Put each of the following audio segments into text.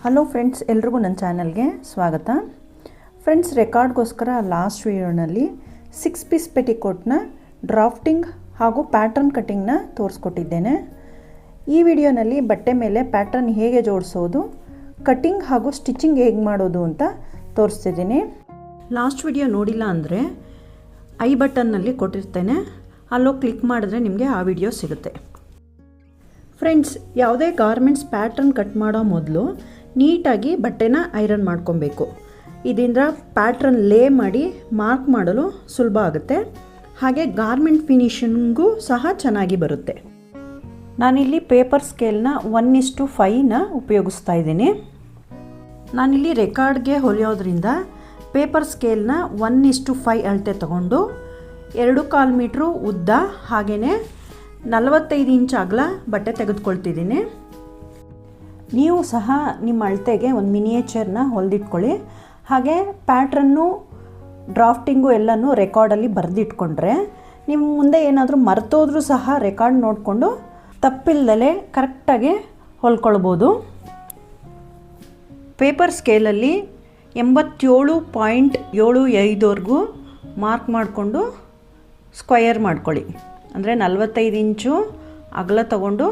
Hello friends, ಎಲ್ರಿಗೂ ನನ್ನ ಚಾನಲ್ಗೆ ಸ್ವಾಗತ. ಫ್ರೆಂಡ್ಸ್, ರೆಕಾರ್ಡ್ಗೋಸ್ಕರ ಲಾಸ್ಟ್ ವಿಡಿಯೋನಲ್ಲಿ 6 ಪೀಸ್ ಪೆಟಿಕೋಟ್ನ ಡ್ರಾಫ್ಟಿಂಗ್ ಹಾಗೂ ಪ್ಯಾಟರ್ನ್ ಕಟ್ಟಿಂಗ್ನ ತೋರಿಸ್ಕೊಟ್ಟಿದ್ದೇನೆ. ಈ ವಿಡಿಯೋನಲ್ಲಿ ಬಟ್ಟೆ ಮೇಲೆ ಪ್ಯಾಟರ್ನ್ ಹೇಗೆ ಜೋಡಿಸೋದು, ಕಟ್ಟಿಂಗ್ ಹಾಗೂ ಸ್ಟಿಚಿಂಗ್ ಹೇಗೆ ಮಾಡೋದು ಅಂತ ತೋರಿಸ್ತಿದ್ದೀನಿ. ಲಾಸ್ಟ್ ವಿಡಿಯೋ ನೋಡಿಲ್ಲ ಅಂದರೆ ಐ ಬಟನ್ನಲ್ಲಿ ಕೊಟ್ಟಿರ್ತೇನೆ, ಅಲ್ಲೋಗಿ ಕ್ಲಿಕ್ ಮಾಡಿದ್ರೆ ನಿಮಗೆ ಆ ವಿಡಿಯೋ ಸಿಗುತ್ತೆ. ಫ್ರೆಂಡ್ಸ್, ಯಾವುದೇ ಗಾರ್ಮೆಂಟ್ಸ್ ಪ್ಯಾಟರ್ನ್ ಕಟ್ ಮಾಡೋ ಮೊದಲು ನೀಟಾಗಿ ಬಟ್ಟೆನ ಐರನ್ ಮಾಡ್ಕೊಬೇಕು. ಇದರಿಂದ ಪ್ಯಾಟ್ರನ್ ಲೇ ಮಾಡಿ ಮಾರ್ಕ್ ಮಾಡಲು ಸುಲಭ ಆಗುತ್ತೆ, ಹಾಗೆ ಗಾರ್ಮೆಂಟ್ ಫಿನಿಶಿಂಗೂ ಸಹ ಚೆನ್ನಾಗಿ ಬರುತ್ತೆ. ನಾನಿಲ್ಲಿ ಪೇಪರ್ ಸ್ಕೇಲ್ನ 1:5ನ ಉಪಯೋಗಿಸ್ತಾ ಇದ್ದೀನಿ. ನಾನಿಲ್ಲಿ ರೆಕಾರ್ಡ್ಗೆ ಹೊಲಿಯೋದ್ರಿಂದ ಪೇಪರ್ ಸ್ಕೇಲ್ನ 1:5 ಅಳತೆ ತಗೊಂಡು 2.25 ಮೀಟ್ರು ಉದ್ದ ಹಾಗೆಯೇ 45 ಇಂಚ್ ಅಗಲ ಬಟ್ಟೆ ತೆಗೆದುಕೊಳ್ತಿದ್ದೀನಿ. ನೀವು ಸಹ ನಿಮ್ಮ ಅಳತೆಗೆ ಒಂದು ಮಿನಿಯೇಚರ್ನ ಹೊಲಿದಿಟ್ಕೊಳ್ಳಿ. ಹಾಗೆ ಪ್ಯಾಟ್ರನ್ನು ಡ್ರಾಫ್ಟಿಂಗು ಎಲ್ಲನೂ ರೆಕಾರ್ಡಲ್ಲಿ ಬರೆದಿಟ್ಕೊಂಡ್ರೆ ನೀವು ಮುಂದೆ ಏನಾದರೂ ಮರ್ತೋದ್ರೂ ಸಹ ರೆಕಾರ್ಡ್ ನೋಡಿಕೊಂಡು ತಪ್ಪಿಲ್ಲದೆ ಕರೆಕ್ಟಾಗಿ ಹೊಲ್ಕೊಳ್ಬೋದು. ಪೇಪರ್ ಸ್ಕೇಲಲ್ಲಿ 87.75ವರೆಗೂ ಮಾರ್ಕ್ ಮಾಡಿಕೊಂಡು ಸ್ಕ್ವಯರ್ ಮಾಡ್ಕೊಳ್ಳಿ. ಅಂದರೆ 45 ಇಂಚು ಅಗಲ ತಗೊಂಡು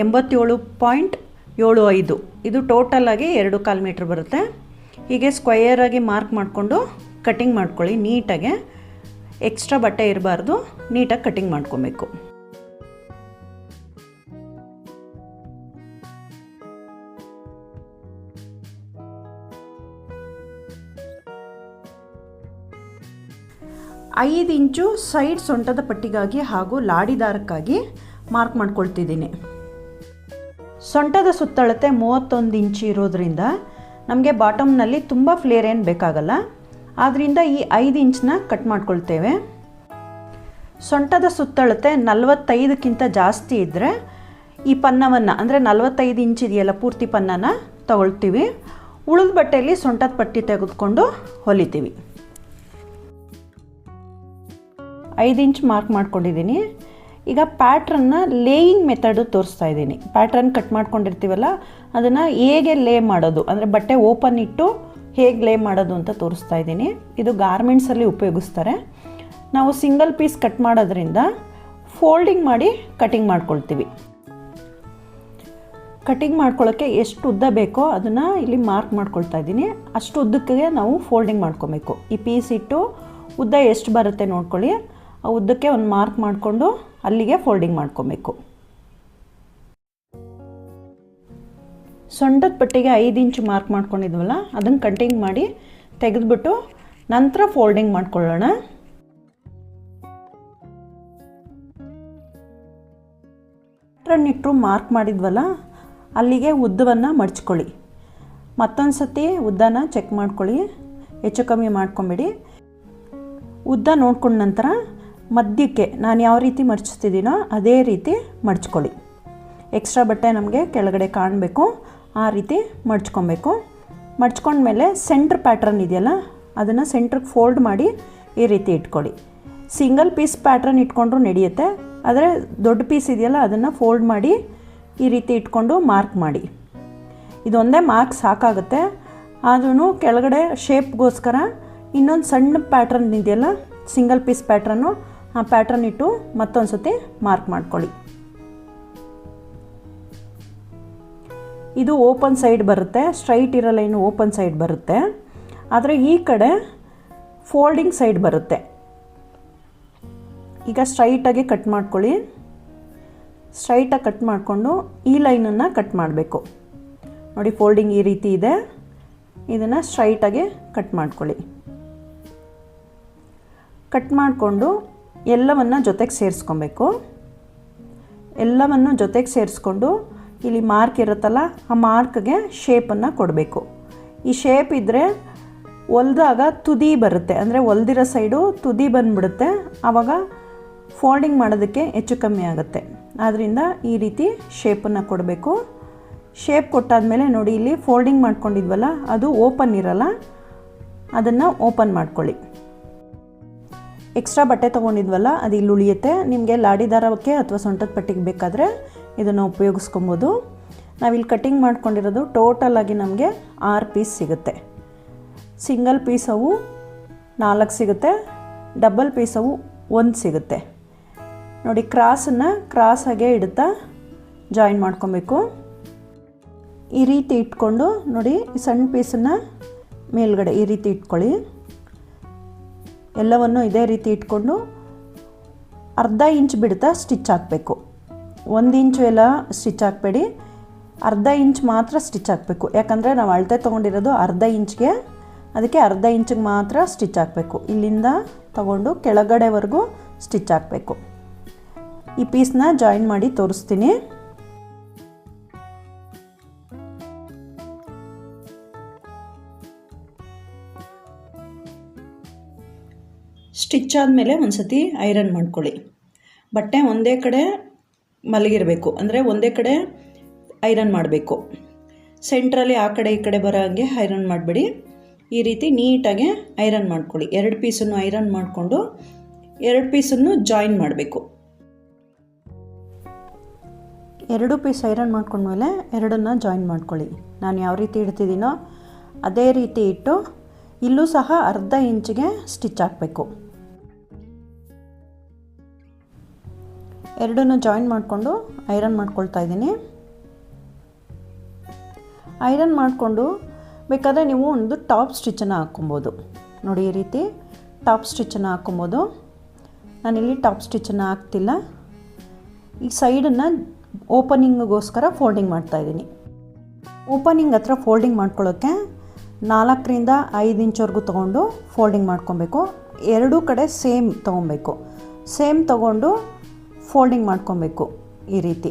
87.75 ಇದು ಟೋಟಲಾಗಿ 2.25 ಮೀಟ್ರ್ ಬರುತ್ತೆ. ಹೀಗೆ ಸ್ಕ್ವಯರಾಗಿ ಮಾರ್ಕ್ ಮಾಡಿಕೊಂಡು ಕಟ್ಟಿಂಗ್ ಮಾಡ್ಕೊಳ್ಳಿ. ನೀಟಾಗೆ ಎಕ್ಸ್ಟ್ರಾ ಬಟ್ಟೆ ಇರಬಾರ್ದು, ನೀಟಾಗಿ ಕಟ್ಟಿಂಗ್ ಮಾಡ್ಕೊಬೇಕು. ಐದು ಇಂಚು ಸೈಡ್ ಸೊಂಟದ ಪಟ್ಟಿಗಾಗಿ ಹಾಗೂ ಲಾಡಿ ದಾರಕ್ಕಾಗಿ ಮಾರ್ಕ್ ಮಾಡ್ಕೊಳ್ತಿದ್ದೀನಿ. ಸೊಂಟದ ಸುತ್ತಳತೆ 31 ಇಂಚು ಇರೋದ್ರಿಂದ ನಮಗೆ ಬಾಟಮ್ನಲ್ಲಿ ತುಂಬ ಫ್ಲೇರ್ ಏನು ಬೇಕಾಗಲ್ಲ. ಆದ್ದರಿಂದ ಈ 5 ಇಂಚನ್ನ ಕಟ್ ಮಾಡ್ಕೊಳ್ತೇವೆ. ಸೊಂಟದ ಸುತ್ತಳತೆ 45ಕ್ಕಿಂತ ಜಾಸ್ತಿ ಇದ್ದರೆ ಈ ಪನ್ನವನ್ನು ಅಂದರೆ 45 ಇಂಚ್ ಇದೆಯಲ್ಲ ಪೂರ್ತಿ ಪನ್ನನ ತಗೊಳ್ತೀವಿ. ಉಳಿದ ಬಟ್ಟೆಯಲ್ಲಿ ಸೊಂಟದ ಪಟ್ಟಿ ತೆಗೆದುಕೊಂಡು ಹೊಲಿತೀವಿ. 5 ಇಂಚ್ ಮಾರ್ಕ್ ಮಾಡ್ಕೊಂಡಿದ್ದೀನಿ. ಈಗ ಪ್ಯಾಟ್ರನ್ನ ಲೇಯಿಂಗ್ ಮೆಥಡು ತೋರಿಸ್ತಾ ಇದ್ದೀನಿ. ಪ್ಯಾಟ್ರನ್ ಕಟ್ ಮಾಡ್ಕೊಂಡಿರ್ತೀವಲ್ಲ ಅದನ್ನು ಹೇಗೆ ಲೇ ಮಾಡೋದು, ಅಂದರೆ ಬಟ್ಟೆ ಓಪನ್ ಇಟ್ಟು ಹೇಗೆ ಲೇ ಮಾಡೋದು ಅಂತ ತೋರಿಸ್ತಾ ಇದ್ದೀನಿ. ಇದು ಗಾರ್ಮೆಂಟ್ಸಲ್ಲಿ ಉಪಯೋಗಿಸ್ತಾರೆ. ನಾವು ಸಿಂಗಲ್ ಪೀಸ್ ಕಟ್ ಮಾಡೋದ್ರಿಂದ ಫೋಲ್ಡಿಂಗ್ ಮಾಡಿ ಕಟಿಂಗ್ ಮಾಡ್ಕೊಳ್ತೀವಿ. ಕಟಿಂಗ್ ಮಾಡ್ಕೊಳ್ಳೋಕ್ಕೆ ಎಷ್ಟು ಉದ್ದ ಬೇಕೋ ಅದನ್ನು ಇಲ್ಲಿ ಮಾರ್ಕ್ ಮಾಡ್ಕೊಳ್ತಾ ಇದ್ದೀನಿ. ಅಷ್ಟು ಉದ್ದಕ್ಕೆ ನಾವು ಫೋಲ್ಡಿಂಗ್ ಮಾಡ್ಕೊಬೇಕು. ಈ ಪೀಸ್ ಇಟ್ಟು ಉದ್ದ ಎಷ್ಟು ಬರುತ್ತೆ ನೋಡ್ಕೊಳ್ಳಿ. ಆ ಉದ್ದಕ್ಕೆ ಒಂದು ಮಾರ್ಕ್ ಮಾಡಿಕೊಂಡು ಅಲ್ಲಿಗೆ ಫೋಲ್ಡಿಂಗ್ ಮಾಡ್ಕೊಬೇಕು. ಸೊಂಟದ ಪಟ್ಟಿಗೆ 5 ಇಂಚು ಮಾರ್ಕ್ ಮಾಡ್ಕೊಂಡಿದ್ವಲ್ಲ ಅದನ್ನು ಕಟಿಂಗ್ ಮಾಡಿ ತೆಗೆದುಬಿಟ್ಟು ನಂತರ ಫೋಲ್ಡಿಂಗ್ ಮಾಡ್ಕೊಳ್ಳೋಣ. ಪ್ಯಾಟ್ರನ್ ಇಟ್ಟು ಮಾರ್ಕ್ ಮಾಡಿದ್ವಲ್ಲ ಅಲ್ಲಿಗೆ ಉದ್ದವನ್ನು ಮಡ್ಚ್ಕೊಳ್ಳಿ. ಮತ್ತೊಂದು ಸತಿ ಉದ್ದನ ಚೆಕ್ ಮಾಡ್ಕೊಳ್ಳಿ, ಹೆಚ್ಚು ಕಮ್ಮಿ ಮಾಡ್ಕೊಂಬೇಡಿ. ಉದ್ದ ನೋಡ್ಕೊಂಡ ನಂತರ ಮಧ್ಯಕ್ಕೆ ನಾನು ಯಾವ ರೀತಿ ಮಡ್ಚ್ತಿದ್ದೀನೋ ಅದೇ ರೀತಿ ಮಡ್ಚ್ಕೊಳ್ಳಿ. ಎಕ್ಸ್ಟ್ರಾ ಬಟ್ಟೆ ನಮಗೆ ಕೆಳಗಡೆ ಕಾಣಬೇಕು, ಆ ರೀತಿ ಮಡ್ಚ್ಕೊಬೇಕು. ಮಡ್ಚ್ಕೊಂಡ್ಮೇಲೆ ಸೆಂಟ್ರ್ ಪ್ಯಾಟ್ರನ್ ಇದೆಯಲ್ಲ ಅದನ್ನು ಸೆಂಟ್ರಿಗೆ ಫೋಲ್ಡ್ ಮಾಡಿ ಈ ರೀತಿ ಇಟ್ಕೊಳ್ಳಿ. ಸಿಂಗಲ್ ಪೀಸ್ ಪ್ಯಾಟ್ರನ್ ಇಟ್ಕೊಂಡ್ರೂ ನಡೆಯುತ್ತೆ, ಆದರೆ ದೊಡ್ಡ ಪೀಸ್ ಇದೆಯಲ್ಲ ಅದನ್ನು ಫೋಲ್ಡ್ ಮಾಡಿ ಈ ರೀತಿ ಇಟ್ಕೊಂಡು ಮಾರ್ಕ್ ಮಾಡಿ. ಇದೊಂದೇ ಮಾರ್ಕ್ ಸಾಕಾಗುತ್ತೆ. ಆದ್ರೂ ಕೆಳಗಡೆ ಶೇಪ್ಗೋಸ್ಕರ ಇನ್ನೊಂದು ಸಣ್ಣ ಪ್ಯಾಟ್ರನ್ ಇದೆಯಲ್ಲ ಸಿಂಗಲ್ ಪೀಸ್ ಪ್ಯಾಟ್ರನ್ನು, ಆ ಪ್ಯಾಟ್ರನ್ ಇಟ್ಟು ಮತ್ತೊಂದು ಸತಿ ಮಾರ್ಕ್ ಮಾಡ್ಕೊಳ್ಳಿ. ಇದು ಓಪನ್ ಸೈಡ್ ಬರುತ್ತೆ, ಸ್ಟ್ರೈಟ್ ಇರಲ್ಲ, ಇನ್ನು ಓಪನ್ ಸೈಡ್ ಬರುತ್ತೆ. ಆದರೆ ಈ ಕಡೆ ಫೋಲ್ಡಿಂಗ್ ಸೈಡ್ ಬರುತ್ತೆ. ಈಗ ಸ್ಟ್ರೈಟಾಗಿ ಕಟ್ ಮಾಡ್ಕೊಳ್ಳಿ. ಸ್ಟ್ರೈಟಾಗಿ ಕಟ್ ಮಾಡಿಕೊಂಡು ಈ ಲೈನನ್ನು ಕಟ್ ಮಾಡಬೇಕು. ನೋಡಿ, ಫೋಲ್ಡಿಂಗ್ ಈ ರೀತಿ ಇದೆ. ಇದನ್ನು ಸ್ಟ್ರೈಟಾಗಿ ಕಟ್ ಮಾಡ್ಕೊಳ್ಳಿ. ಕಟ್ ಮಾಡಿಕೊಂಡು ಎಲ್ಲವನ್ನು ಜೊತೆಗೆ ಸೇರಿಸ್ಕೊಬೇಕು. ಎಲ್ಲವನ್ನು ಜೊತೆಗೆ ಸೇರಿಸ್ಕೊಂಡು ಇಲ್ಲಿ ಮಾರ್ಕ್ ಇರುತ್ತಲ್ಲ ಆ ಮಾರ್ಕ್ಗೆ ಶೇಪನ್ನು ಕೊಡಬೇಕು. ಈ ಶೇಪ್ ಇದ್ದರೆ ಹೊಲ್ದಾಗ ತುದಿ ಬರುತ್ತೆ, ಅಂದರೆ ಹೊಲ್ದಿರೋ ಸೈಡು ತುದಿ ಬಂದುಬಿಡುತ್ತೆ. ಆವಾಗ ಫೋಲ್ಡಿಂಗ್ ಮಾಡೋದಕ್ಕೆ ಹೆಚ್ಚು ಕಮ್ಮಿ ಆಗುತ್ತೆ. ಆದ್ದರಿಂದ ಈ ರೀತಿ ಶೇಪನ್ನು ಕೊಡಬೇಕು. ಶೇಪ್ ಕೊಟ್ಟಾದಮೇಲೆ ನೋಡಿ, ಇಲ್ಲಿ ಫೋಲ್ಡಿಂಗ್ ಮಾಡ್ಕೊಂಡಿದ್ವಲ್ಲ ಅದು ಓಪನ್ ಇರಲ್ಲ, ಅದನ್ನು ಓಪನ್ ಮಾಡ್ಕೊಳ್ಳಿ. ಎಕ್ಸ್ಟ್ರಾ ಬಟ್ಟೆ ತೊಗೊಂಡಿದ್ವಲ್ಲ ಅದು ಇಲ್ಲಿ ಉಳಿಯುತ್ತೆ. ನಿಮಗೆ ಲಾಡಿ ದಾರಕ್ಕೆ ಅಥವಾ ಸೊಂಟದ ಪಟ್ಟಿಗೆ ಬೇಕಾದರೆ ಇದನ್ನು ಉಪಯೋಗಿಸ್ಕೊಬೋದು. ನಾವಿಲ್ಲಿ ಕಟಿಂಗ್ ಮಾಡ್ಕೊಂಡಿರೋದು ಟೋಟಲಾಗಿ ನಮಗೆ 6 ಪೀಸ್ ಸಿಗುತ್ತೆ. ಸಿಂಗಲ್ ಪೀಸ್ ಅವು 4 ಸಿಗುತ್ತೆ, ಡಬಲ್ ಪೀಸ್ ಅವು 1 ಸಿಗುತ್ತೆ. ನೋಡಿ ಕ್ರಾಸನ್ನು ಕ್ರಾಸಾಗೆ ಇಡುತ್ತಾ ಜಾಯಿನ್ ಮಾಡ್ಕೊಬೇಕು. ಈ ರೀತಿ ಇಟ್ಕೊಂಡು ನೋಡಿ ಈ ಸಣ್ಣ ಪೀಸನ್ನು ಮೇಲ್ಗಡೆ ಈ ರೀತಿ ಇಟ್ಕೊಳ್ಳಿ. ಎಲ್ಲವನ್ನು ಇದೇ ರೀತಿ ಇಟ್ಕೊಂಡು ಅರ್ಧ ಇಂಚ್ ಬಿಡ್ತಾ ಸ್ಟಿಚ್ ಹಾಕಬೇಕು. 1 ಇಂಚು ಎಲ್ಲ ಸ್ಟಿಚ್ ಹಾಕಬೇಡಿ, ಅರ್ಧ ಇಂಚ್ ಮಾತ್ರ ಸ್ಟಿಚ್ ಹಾಕಬೇಕು. ಯಾಕಂದರೆ ನಾವು ಅಳತೆ ತೊಗೊಂಡಿರೋದು ಅರ್ಧ ಇಂಚ್ಗೆ, ಅದಕ್ಕೆ ಅರ್ಧ ಇಂಚಿಗೆ ಮಾತ್ರ ಸ್ಟಿಚ್ ಹಾಕಬೇಕು. ಇಲ್ಲಿಂದ ತಗೊಂಡು ಕೆಳಗಡೆವರೆಗೂ ಸ್ಟಿಚ್ ಹಾಕಬೇಕು. ಈ ಪೀಸ್ನ ಜಾಯಿನ್ ಮಾಡಿ ತೋರಿಸ್ತೀನಿ. ಸ್ಟಿಚ್ ಆದಮೇಲೆ ಒಂದು ಸತಿ ಐರನ್ ಮಾಡ್ಕೊಳ್ಳಿ. ಬಟ್ಟೆ ಒಂದೇ ಕಡೆ ಮಲಗಿರಬೇಕು, ಅಂದರೆ ಒಂದೇ ಕಡೆ ಐರನ್ ಮಾಡಬೇಕು. ಸೆಂಟ್ರಲ್ಲಿ ಆ ಕಡೆ ಈ ಕಡೆ ಬರೋ ಹಾಗೆ ಐರನ್ ಮಾಡಬೇಡಿ. ಈ ರೀತಿ ನೀಟಾಗಿ ಐರನ್ ಮಾಡ್ಕೊಳ್ಳಿ. 2 ಪೀಸನ್ನು ಐರನ್ ಮಾಡಿಕೊಂಡು 2 ಪೀಸನ್ನು ಜಾಯಿನ್ ಮಾಡಬೇಕು. 2 ಪೀಸ್ ಐರನ್ ಮಾಡ್ಕೊಂಡ್ಮೇಲೆ 2ನ್ನು ಜಾಯಿನ್ ಮಾಡ್ಕೊಳ್ಳಿ. ನಾನು ಯಾವ ರೀತಿ ಇಡ್ತಿದ್ದೀನೋ ಅದೇ ರೀತಿ ಇಟ್ಟು ಇಲ್ಲೂ ಸಹ ಅರ್ಧ ಇಂಚಿಗೆ ಸ್ಟಿಚ್ ಹಾಕಬೇಕು. 2ನ್ನು ಜಾಯಿನ್ ಮಾಡಿಕೊಂಡು ಐರನ್ ಮಾಡ್ಕೊಳ್ತಾ ಇದ್ದೀನಿ. ಐರನ್ ಮಾಡಿಕೊಂಡು ಬೇಕಾದರೆ ನೀವು ಒಂದು ಟಾಪ್ ಸ್ಟಿಚ್ಚನ್ನು ಹಾಕ್ಕೊಬೋದು. ನೋಡಿ ಈ ರೀತಿ ಟಾಪ್ ಸ್ಟಿಚ್ಚನ್ನು ಹಾಕ್ಕೊಬೋದು. ನಾನಿಲ್ಲಿ ಟಾಪ್ ಸ್ಟಿಚ್ಚನ್ನು ಹಾಕ್ತಿಲ್ಲ. ಈ ಸೈಡನ್ನು ಓಪನಿಂಗಿಗೋಸ್ಕರ ಫೋಲ್ಡಿಂಗ್ ಮಾಡ್ತಾಯಿದ್ದೀನಿ. ಓಪನಿಂಗ್ ಹತ್ರ ಫೋಲ್ಡಿಂಗ್ ಮಾಡ್ಕೊಳ್ಳೋಕ್ಕೆ 4ರಿಂದ 5 ಇಂಚ್ವರೆಗೂ ತೊಗೊಂಡು ಫೋಲ್ಡಿಂಗ್ ಮಾಡ್ಕೊಬೇಕು. 2 ಕಡೆ ಸೇಮ್ ತೊಗೊಬೇಕು. ಸೇಮ್ ತೊಗೊಂಡು ಫೋಲ್ಡಿಂಗ್ ಮಾಡ್ಕೊಬೇಕು. ಈ ರೀತಿ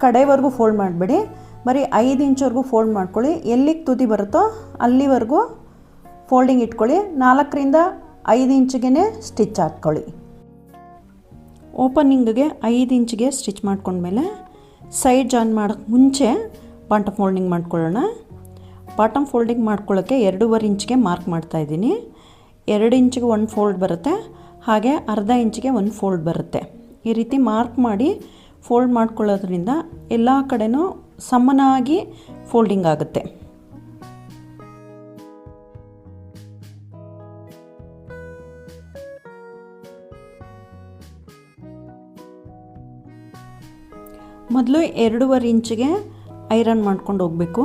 ಕಡೆವರೆಗೂ ಫೋಲ್ಡ್ ಮಾಡಬೇಡಿ, ಬರೀ 5 ಇಂಚ್ವರೆಗೂ ಫೋಲ್ಡ್ ಮಾಡ್ಕೊಳ್ಳಿ. ಎಲ್ಲಿಗೆ ತುದಿ ಬರುತ್ತೋ ಅಲ್ಲಿವರೆಗೂ ಫೋಲ್ಡಿಂಗ್ ಇಟ್ಕೊಳ್ಳಿ. 4ರಿಂದ 5 ಇಂಚಿಗೆ ಸ್ಟಿಚ್ ಹಾಕ್ಕೊಳ್ಳಿ. ಓಪನಿಂಗಿಗೆ 5 ಇಂಚಿಗೆ ಸ್ಟಿಚ್ ಮಾಡ್ಕೊಂಡ್ಮೇಲೆ ಸೈಡ್ ಜಾಯಿನ್ ಮಾಡೋಕ್ಕೆ ಮುಂಚೆ ಬಾಟಮ್ ಫೋಲ್ಡಿಂಗ್ ಮಾಡ್ಕೊಳ್ಳೋಣ. ಬಾಟಮ್ ಫೋಲ್ಡಿಂಗ್ ಮಾಡ್ಕೊಳ್ಳೋಕ್ಕೆ 2.5 ಇಂಚಿಗೆ ಮಾರ್ಕ್ ಮಾಡ್ತಾಯಿದ್ದೀನಿ. 2 ಇಂಚಿಗೆ 1 ಫೋಲ್ಡ್ ಬರುತ್ತೆ, ಹಾಗೆ ಅರ್ಧ ಇಂಚಿಗೆ 1 ಫೋಲ್ಡ್ ಬರುತ್ತೆ. ಈ ರೀತಿ ಮಾರ್ಕ್ ಮಾಡಿ ಫೋಲ್ಡ್ ಮಾಡ್ಕೊಳ್ಳೋದ್ರಿಂದ ಎಲ್ಲ ಕಡೆನೂ ಸಮನಾಗಿ ಫೋಲ್ಡಿಂಗ್ ಆಗುತ್ತೆ. ಮೊದಲು 2.5 ಇಂಚಿಗೆ ಐರನ್ ಮಾಡ್ಕೊಂಡು ಹೋಗಬೇಕು.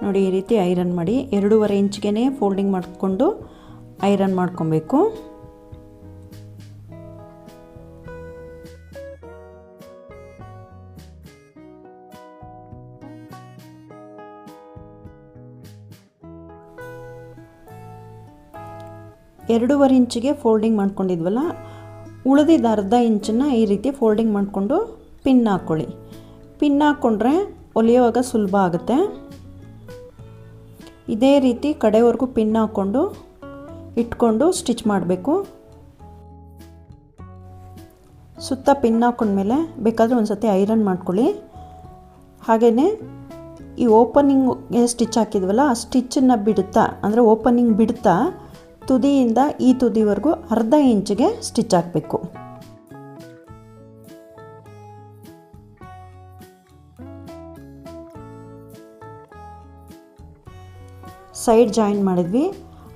ನೋಡಿ ಈ ರೀತಿ ಐರನ್ ಮಾಡಿ 2.5 ಇಂಚಿಗೆ ಫೋಲ್ಡಿಂಗ್ ಮಾಡಿಕೊಂಡು ಐರನ್ ಮಾಡ್ಕೊಬೇಕು. ಎರಡೂವರೆ ಇಂಚಿಗೆ ಫೋಲ್ಡಿಂಗ್ ಮಾಡ್ಕೊಂಡಿದ್ವಲ್ಲ, ಉಳಿದಿದ್ದ ಅರ್ಧ ಇಂಚನ್ನು ಈ ರೀತಿ ಫೋಲ್ಡಿಂಗ್ ಮಾಡಿಕೊಂಡು ಪಿನ್ ಹಾಕ್ಕೊಳ್ಳಿ. ಪಿನ್ ಹಾಕ್ಕೊಂಡ್ರೆ ಹೊಲಿಯುವಾಗ ಸುಲಭ ಆಗುತ್ತೆ. ಇದೇ ರೀತಿ ಕಡೆವರೆಗೂ ಪಿನ್ ಹಾಕ್ಕೊಂಡು ಇಟ್ಕೊಂಡು ಸ್ಟಿಚ್ ಮಾಡಬೇಕು. ಸುತ್ತ ಪಿನ್ ಹಾಕ್ಕೊಂಡ್ಮೇಲೆ ಬೇಕಾದರೆ ಒಂದು ಸತಿ ಐರನ್ ಮಾಡ್ಕೊಳ್ಳಿ. ಹಾಗೆಯೇ ಈ ಓಪನಿಂಗ್ಗೆ ಸ್ಟಿಚ್ ಹಾಕಿದ್ವಲ್ಲ, ಆ ಸ್ಟಿಚ್ಚನ್ನು ಬಿಡುತ್ತಾ, ಅಂದರೆ ಓಪನಿಂಗ್ ಬಿಡುತ್ತಾ ತುದಿಯಿಂದ ಈ ತುದಿವರೆಗೂ ಅರ್ಧ ಇಂಚಿಗೆ ಸ್ಟಿಚ್ ಹಾಕಬೇಕು. ಸೈಡ್ ಜಾಯಿನ್ ಮಾಡಿದ್ವಿ.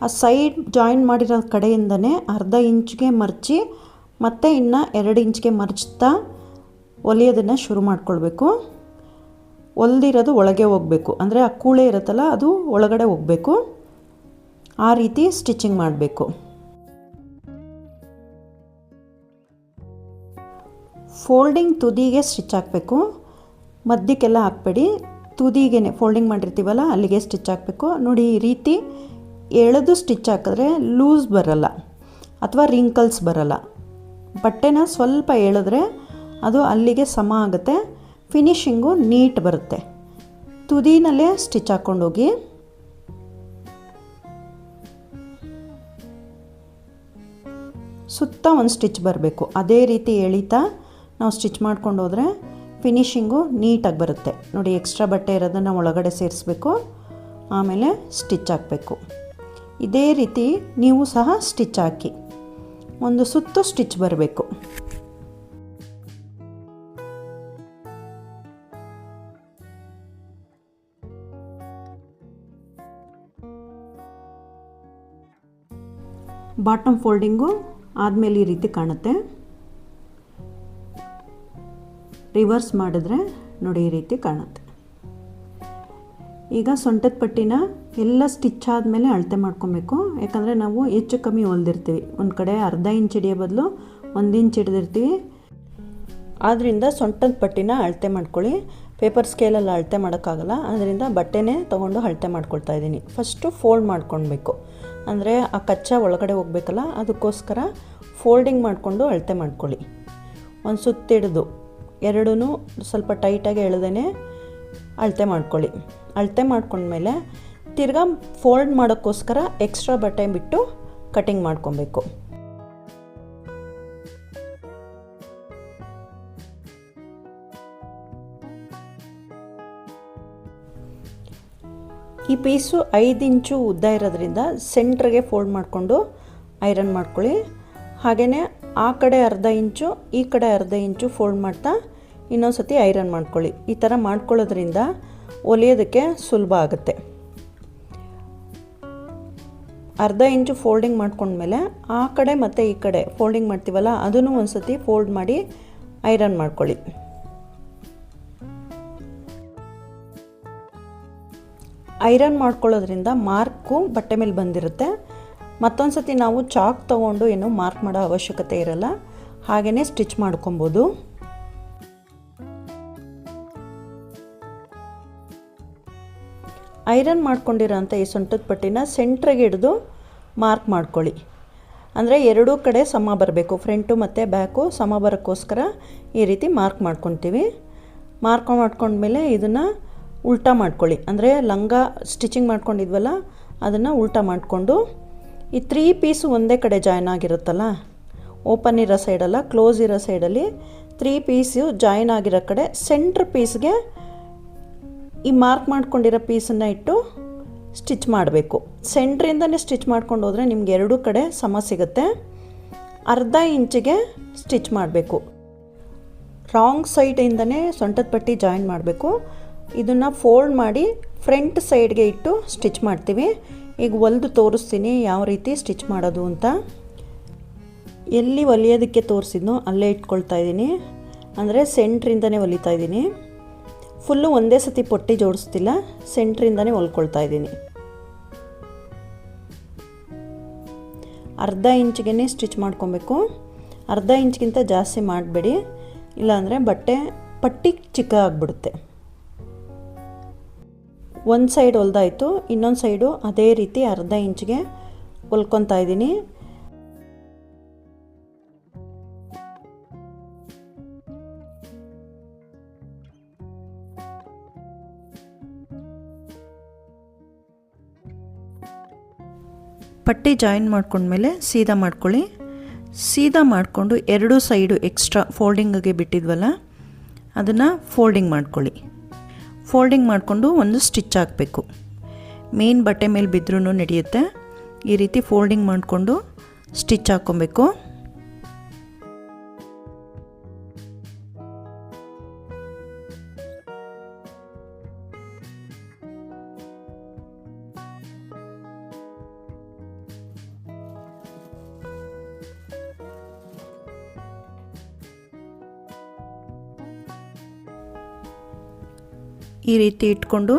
ಆ ಸೈಡ್ ಜಾಯಿನ್ ಮಾಡಿರೋ ಕಡೆಯಿಂದನೇ ಅರ್ಧ ಇಂಚಿಗೆ ಮರ್ಚಿ ಮತ್ತೆ ಇನ್ನು 2 ಇಂಚಿಗೆ ಮರ್ಚ್ತಾ ಹೊಲಿಯೋದನ್ನು ಶುರು ಮಾಡ್ಕೊಳ್ಬೇಕು. ಹೊಲ್ದಿರೋದು ಒಳಗೆ ಹೋಗಬೇಕು, ಅಂದರೆ ಆ ಕೂಳೆ ಇರುತ್ತಲ್ಲ ಅದು ಒಳಗಡೆ ಹೋಗಬೇಕು. ಆ ರೀತಿ ಸ್ಟಿಚಿಂಗ್ ಮಾಡಬೇಕು. ಫೋಲ್ಡಿಂಗ್ ತುದಿಗೆ ಸ್ಟಿಚ್ ಹಾಕಬೇಕು, ಮಧ್ಯಕ್ಕೆಲ್ಲ ಹಾಕಬೇಡಿ. ತುದಿಗೆ ಫೋಲ್ಡಿಂಗ್ ಮಾಡಿರ್ತೀವಲ್ಲ ಅಲ್ಲಿಗೆ ಸ್ಟಿಚ್ ಹಾಕಬೇಕು. ನೋಡಿ ಈ ರೀತಿ ಎಳೆದು ಸ್ಟಿಚ್ ಹಾಕಿದ್ರೆ ಲೂಸ್ ಬರಲ್ಲ ಅಥವಾ ರಿಂಕಲ್ಸ್ ಬರಲ್ಲ. ಬಟ್ಟೆನ ಸ್ವಲ್ಪ ಎಳೆದ್ರೆ ಅದು ಅಲ್ಲಿಗೆ ಸಮ ಆಗುತ್ತೆ, ಫಿನಿಶಿಂಗು ನೀಟ್ ಬರುತ್ತೆ. ತುದಿನಲ್ಲೇ ಸ್ಟಿಚ್ ಹಾಕ್ಕೊಂಡೋಗಿ. ಸುತ್ತ ಒಂದು ಸ್ಟಿಚ್ ಬರಬೇಕು. ಅದೇ ರೀತಿ ಎಳಿತಾ ನಾವು ಸ್ಟಿಚ್ ಮಾಡ್ಕೊಂಡು ಹೋದರೆ ಫಿನಿಶಿಂಗು ನೀಟಾಗಿ ಬರುತ್ತೆ. ನೋಡಿ ಎಕ್ಸ್ಟ್ರಾ ಬಟ್ಟೆ ಇರೋದನ್ನು ಒಳಗಡೆ ಸೇರಿಸ್ಬೇಕು, ಆಮೇಲೆ ಸ್ಟಿಚ್ ಹಾಕಬೇಕು. ಇದೇ ರೀತಿ ನೀವು ಸಹ ಸ್ಟಿಚ್ ಹಾಕಿ ಒಂದು ಸುತ್ತು ಸ್ಟಿಚ್ ಬರಬೇಕು. ಬಾಟಮ್ ಫೋಲ್ಡಿಂಗು ಆದಮೇಲೆ ಈ ರೀತಿ ಕಾಣುತ್ತೆ. ರಿವರ್ಸ್ ಮಾಡಿದ್ರೆ ನೋಡಿ ಈ ರೀತಿ ಕಾಣುತ್ತೆ. ಈಗ ಸೊಂಟದ ಪಟ್ಟಿನ ಎಲ್ಲ ಸ್ಟಿಚ್ ಆದಮೇಲೆ ಅಳತೆ ಮಾಡ್ಕೊಬೇಕು. ಯಾಕಂದರೆ ನಾವು ಹೆಚ್ಚು ಕಮ್ಮಿ ಹೊಲ್ದಿರ್ತೀವಿ. ಒಂದು ಕಡೆ ಅರ್ಧ ಇಂಚ್ ಹಿಡಿಯೋ ಬದಲು 1 ಇಂಚ್ ಹಿಡಿದಿರ್ತೀವಿ. ಆದ್ದರಿಂದ ಸೊಂಟದ ಪಟ್ಟಿನ ಅಳತೆ ಮಾಡ್ಕೊಳ್ಳಿ. ಪೇಪರ್ ಸ್ಕೇಲಲ್ಲಿ ಅಳತೆ ಮಾಡೋಕ್ಕಾಗಲ್ಲ. ಅದರಿಂದ ಬಟ್ಟೆನೇ ತೊಗೊಂಡು ಅಳತೆ ಮಾಡ್ಕೊಳ್ತಾ ಇದ್ದೀನಿ. ಫಸ್ಟು ಫೋಲ್ಡ್ ಮಾಡ್ಕೊಳ್ಬೇಕು. ಅಂದರೆ ಆ ಕಚ್ಚಾ ಒಳಗಡೆ ಹೋಗಬೇಕಲ್ಲ, ಅದಕ್ಕೋಸ್ಕರ ಫೋಲ್ಡಿಂಗ್ ಮಾಡಿಕೊಂಡು ಅಳತೆ ಮಾಡ್ಕೊಳ್ಳಿ. ಒಂದು ಸುತ್ತಿಡಿದು ಎರಡೂ ಸ್ವಲ್ಪ ಟೈಟಾಗಿ ಎಳೆದೇ ಅಳತೆ ಮಾಡ್ಕೊಳ್ಳಿ. ಅಳತೆ ಮಾಡ್ಕೊಂಡ್ಮೇಲೆ ತಿರ್ಗಾ ಫೋಲ್ಡ್ ಮಾಡೋಕ್ಕೋಸ್ಕರ ಎಕ್ಸ್ಟ್ರಾ ಬಟ್ಟೆ ಬಿಟ್ಟು ಕಟಿಂಗ್ ಮಾಡ್ಕೊಬೇಕು. ಈ ಪೀಸು 5 ಇಂಚು ಉದ್ದ ಇರೋದ್ರಿಂದ ಸೆಂಟ್ರಿಗೆ ಫೋಲ್ಡ್ ಮಾಡಿಕೊಂಡು ಐರನ್ ಮಾಡ್ಕೊಳ್ಳಿ. ಹಾಗೆಯೇ ಆ ಕಡೆ ಅರ್ಧ ಇಂಚು ಈ ಕಡೆ ಅರ್ಧ ಇಂಚು ಫೋಲ್ಡ್ ಮಾಡ್ತಾ ಇನ್ನೊಂದು ಸತಿ ಐರನ್ ಮಾಡ್ಕೊಳ್ಳಿ. ಈ ಥರ ಮಾಡ್ಕೊಳ್ಳೋದ್ರಿಂದ ಹೊಲಿಯೋದಕ್ಕೆ ಸುಲಭ ಆಗುತ್ತೆ. ಅರ್ಧ ಇಂಚು ಫೋಲ್ಡಿಂಗ್ ಮಾಡ್ಕೊಂಡ್ಮೇಲೆ ಆ ಕಡೆ ಮತ್ತು ಈ ಕಡೆ ಫೋಲ್ಡಿಂಗ್ ಮಾಡ್ತೀವಲ್ಲ, ಅದನ್ನು ಒಂದು ಸತಿ ಫೋಲ್ಡ್ ಮಾಡಿ ಐರನ್ ಮಾಡ್ಕೊಳ್ಳಿ. ಐರನ್ ಮಾಡ್ಕೊಳ್ಳೋದ್ರಿಂದ ಮಾರ್ಕು ಬಟ್ಟೆ ಮೇಲೆ ಬಂದಿರುತ್ತೆ. ಮತ್ತೊಂದು ಸತಿ ನಾವು ಚಾಕ್ ತೊಗೊಂಡು ಏನು ಮಾರ್ಕ್ ಮಾಡೋ ಅವಶ್ಯಕತೆ ಇರಲ್ಲ. ಹಾಗೆಯೇ ಸ್ಟಿಚ್ ಮಾಡ್ಕೊಬೋದು. ಐರನ್ ಮಾಡ್ಕೊಂಡಿರೋಂಥ ಈ ಸೊಂಟದ ಪಟ್ಟಿನ ಸೆಂಟ್ರಿಗೆ ಹಿಡಿದು ಮಾರ್ಕ್ ಮಾಡ್ಕೊಳ್ಳಿ. ಅಂದರೆ ಎರಡೂ ಕಡೆ ಸಮ ಬರಬೇಕು. ಫ್ರಂಟು ಮತ್ತು ಬ್ಯಾಕು ಸಮ ಬರೋಕ್ಕೋಸ್ಕರ ಈ ರೀತಿ ಮಾರ್ಕ್ ಮಾಡ್ಕೊತೀವಿ. ಮಾರ್ಕ್ ಮಾಡ್ಕೊಂಡ್ಮೇಲೆ ಇದನ್ನು ಉಲ್ಟಾ ಮಾಡ್ಕೊಳ್ಳಿ. ಅಂದರೆ ಲಂಗ ಸ್ಟಿಚಿಂಗ್ ಮಾಡ್ಕೊಂಡಿದ್ವಲ್ಲ, ಅದನ್ನು ಉಲ್ಟಾ ಮಾಡಿಕೊಂಡು ಈ 3 ಪೀಸು ಒಂದೇ ಕಡೆ ಜಾಯ್ನ್ ಆಗಿರುತ್ತಲ್ಲ, ಓಪನ್ ಇರೋ ಸೈಡಲ್ಲ ಕ್ಲೋಸ್ ಇರೋ ಸೈಡಲ್ಲಿ 3 ಪೀಸು ಜಾಯ್ನ್ ಆಗಿರೋ ಕಡೆ ಸೆಂಟ್ರ್ ಪೀಸ್ಗೆ ಈ ಮಾರ್ಕ್ ಮಾಡ್ಕೊಂಡಿರೋ ಪೀಸನ್ನು ಇಟ್ಟು ಸ್ಟಿಚ್ ಮಾಡಬೇಕು. ಸೆಂಟ್ರಿಂದನೇ ಸ್ಟಿಚ್ ಮಾಡ್ಕೊಂಡು ಹೋದರೆ ನಿಮ್ಗೆ ಎರಡೂ ಕಡೆ ಸಮ ಸಿಗುತ್ತೆ. ಅರ್ಧ ಇಂಚಿಗೆ ಸ್ಟಿಚ್ ಮಾಡಬೇಕು. ರಾಂಗ್ ಸೈಡಿಂದನೇ ಸೊಂಟದ ಪಟ್ಟಿ ಜಾಯಿನ್ ಮಾಡಬೇಕು. ಇದನ್ನು ಫೋಲ್ಡ್ ಮಾಡಿ ಫ್ರಂಟ್ ಸೈಡ್ಗೆ ಇಟ್ಟು ಸ್ಟಿಚ್ ಮಾಡ್ತೀವಿ. ಈಗ ಹೊಲಿದು ತೋರಿಸ್ತೀನಿ ಯಾವ ರೀತಿ ಸ್ಟಿಚ್ ಮಾಡೋದು ಅಂತ. ಎಲ್ಲಿ ಹೊಲಿಯೋದಕ್ಕೆ ತೋರಿಸಿದ್ನೋ ಅಲ್ಲೇ ಇಟ್ಕೊಳ್ತಾ ಇದ್ದೀನಿ. ಅಂದರೆ ಸೆಂಟ್ರಿಂದನೇ ಹೊಲಿತಾ ಇದ್ದೀನಿ. ಫುಲ್ಲು ಒಂದೇ ಸತಿ ಪಟ್ಟಿ ಜೋಡಿಸ್ತಿಲ್ಲ, ಸೆಂಟ್ರಿಂದನೇ ಹೊಲ್ಕೊಳ್ತಾ ಇದ್ದೀನಿ. ಅರ್ಧ ಇಂಚಿಗೆ ಸ್ಟಿಚ್ ಮಾಡ್ಕೊಬೇಕು. ಅರ್ಧ ಇಂಚ್ಗಿಂತ ಜಾಸ್ತಿ ಮಾಡಬೇಡಿ, ಇಲ್ಲಾಂದರೆ ಪಟ್ಟಿ ಚಿಕ್ಕ ಆಗಿಬಿಡುತ್ತೆ. ಒಂದು ಸೈಡ್ ಹೊಲ್ದಾಯಿತು, ಇನ್ನೊಂದು ಸೈಡು ಅದೇ ರೀತಿ ಅರ್ಧ ಇಂಚಿಗೆ ಹೊಲ್ಕೊತಾ ಇದ್ದೀನಿ. ಪಟ್ಟಿ ಜಾಯಿನ್ ಮಾಡ್ಕೊಂಡ್ಮೇಲೆ ಸೀದಾ ಮಾಡ್ಕೊಳ್ಳಿ. ಸೀದಾ ಮಾಡಿಕೊಂಡು ಎರಡೂ ಸೈಡು ಎಕ್ಸ್ಟ್ರಾ ಫೋಲ್ಡಿಂಗಿಗೆ ಬಿಟ್ಟಿದ್ವಲ್ಲ, ಅದನ್ನು ಫೋಲ್ಡಿಂಗ್ ಮಾಡ್ಕೊಳ್ಳಿ. ಫೋಲ್ಡಿಂಗ್ ಮಾಡಿಕೊಂಡು ಒಂದು ಸ್ಟಿಚ್ ಹಾಕಬೇಕು. ಮೇನ್ ಬಟ್ಟೆ ಮೇಲೆ ಬಿದ್ರೂ ನಡೆಯುತ್ತೆ. ಈ ರೀತಿ ಫೋಲ್ಡಿಂಗ್ ಮಾಡಿಕೊಂಡು ಸ್ಟಿಚ್ ಹಾಕ್ಕೊಬೇಕು. ಈ ರೀತಿ ಇಟ್ಕೊಂಡು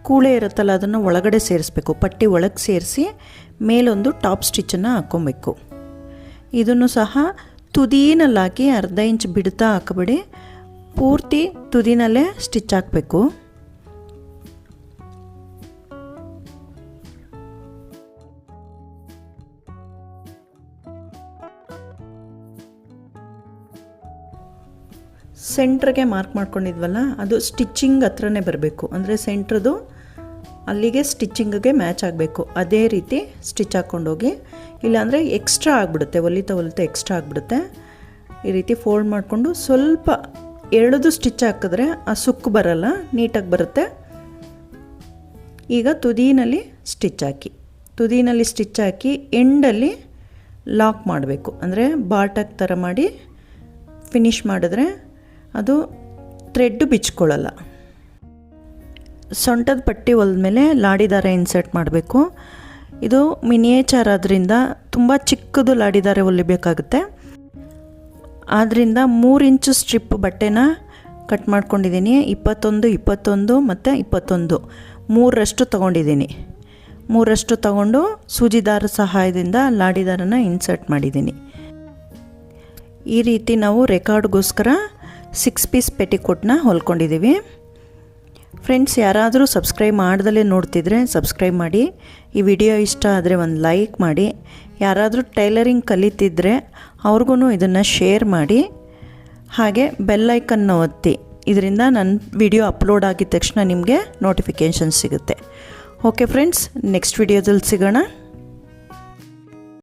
ಕೂಳೆ ಇರುತ್ತಲ್ಲ, ಅದನ್ನು ಒಳಗಡೆ ಸೇರಿಸ್ಬೇಕು. ಪಟ್ಟಿ ಒಳಗೆ ಸೇರಿಸಿ ಮೇಲೊಂದು ಟಾಪ್ ಸ್ಟಿಚ್ಚನ್ನು ಹಾಕ್ಕೊಬೇಕು. ಇದನ್ನು ಸಹ ತುದಿನಲ್ಲಿ ಹಾಕಿ ಅರ್ಧ ಇಂಚ್ ಬಿಡ್ತಾ ಹಾಕಬೇಡಿ, ಪೂರ್ತಿ ತುದಿನಲ್ಲೇ ಸ್ಟಿಚ್ ಹಾಕಬೇಕು. ಸೆಂಟ್ರಿಗೆ ಮಾರ್ಕ್ ಮಾಡ್ಕೊಂಡಿದ್ವಲ್ಲ, ಅದು ಸ್ಟಿಚ್ಚಿಂಗ್ ಹತ್ರನೇ ಬರಬೇಕು. ಅಂದರೆ ಸೆಂಟ್ರದು ಅಲ್ಲಿಗೆ ಸ್ಟಿಚ್ಚಿಂಗಿಗೆ ಮ್ಯಾಚ್ ಆಗಬೇಕು. ಅದೇ ರೀತಿ ಸ್ಟಿಚ್ ಹಾಕ್ಕೊಂಡೋಗಿ, ಇಲ್ಲಾಂದರೆ ಎಕ್ಸ್ಟ್ರಾ ಆಗಿಬಿಡುತ್ತೆ, ಹೊಲಿತಾ ಎಕ್ಸ್ಟ್ರಾ ಆಗಿಬಿಡುತ್ತೆ. ಈ ರೀತಿ ಫೋಲ್ಡ್ ಮಾಡಿಕೊಂಡು ಸ್ವಲ್ಪ ಎಳೆದು ಸ್ಟಿಚ್ ಹಾಕಿದ್ರೆ ಆ ಸುಕ್ಕು ಬರಲ್ಲ, ನೀಟಾಗಿ ಬರುತ್ತೆ. ಈಗ ತುದಿನಲ್ಲಿ ಸ್ಟಿಚ್ ಹಾಕಿ ಎಂಡಲ್ಲಿ ಲಾಕ್ ಮಾಡಬೇಕು. ಅಂದರೆ ಬಾಟಕ್ ಥರ ಮಾಡಿ ಫಿನಿಶ್ ಮಾಡಿದ್ರೆ ಅದು ಥ್ರೆಡ್ಡು ಬಿಚ್ಕೊಳ್ಳಲ್ಲ. ಸೊಂಟದ ಪಟ್ಟಿ ಹೊಲಿದ್ಮೇಲೆ ಲಾಡಿ ದಾರ ಇನ್ಸರ್ಟ್ ಮಾಡಬೇಕು. ಇದು ಮಿನಿಯೇಚರ್ ಆದ್ದರಿಂದ ತುಂಬ ಚಿಕ್ಕದು ಲಾಡಿದಾರೆ ಹೊಲಿಬೇಕಾಗುತ್ತೆ. ಆದ್ದರಿಂದ 3 ಇಂಚು ಸ್ಟ್ರಿಪ್ ಬಟ್ಟೆನ ಕಟ್ ಮಾಡ್ಕೊಂಡಿದ್ದೀನಿ. 21, 21 ಮತ್ತು 21 3ರಷ್ಟು ತೊಗೊಂಡಿದ್ದೀನಿ. 3ರಷ್ಟು ತಗೊಂಡು ಸೂಜಿ ದಾರ ಸಹಾಯದಿಂದ ಲಾಡಿದಾರನ ಇನ್ಸರ್ಟ್ ಮಾಡಿದ್ದೀನಿ. ಈ ರೀತಿ ನಾವು ರೆಕಾರ್ಡ್ಗೋಸ್ಕರ 6 ಪೀಸ್ ಪೆಟಿಕೋಟ್ನ ಹೊಲ್ಕೊಂಡಿದ್ದೀವಿ. ಫ್ರೆಂಡ್ಸ್, ಯಾರಾದರೂ ಸಬ್ಸ್ಕ್ರೈಬ್ ಮಾಡ್ದಲೇ ನೋಡ್ತಿದ್ರೆ ಸಬ್ಸ್ಕ್ರೈಬ್ ಮಾಡಿ. ಈ ವಿಡಿಯೋ ಇಷ್ಟ ಆದರೆ ಒಂದು ಲೈಕ್ ಮಾಡಿ. ಯಾರಾದರೂ ಟೈಲರಿಂಗ್ ಕಲಿತಿದ್ರೆ ಅವ್ರಿಗೂ ಇದನ್ನು ಶೇರ್ ಮಾಡಿ. ಹಾಗೆ ಬೆಲ್ ಐಕನ್ನ ಒತ್ತಿ. ಇದರಿಂದ ನನ್ನ ವಿಡಿಯೋ ಅಪ್ಲೋಡ್ ಆಗಿದ ತಕ್ಷಣ ನಿಮಗೆ ನೋಟಿಫಿಕೇಷನ್ ಸಿಗುತ್ತೆ. ಓಕೆ ಫ್ರೆಂಡ್ಸ್, ನೆಕ್ಸ್ಟ್ ವಿಡಿಯೋದಲ್ಲಿ ಸಿಗೋಣ.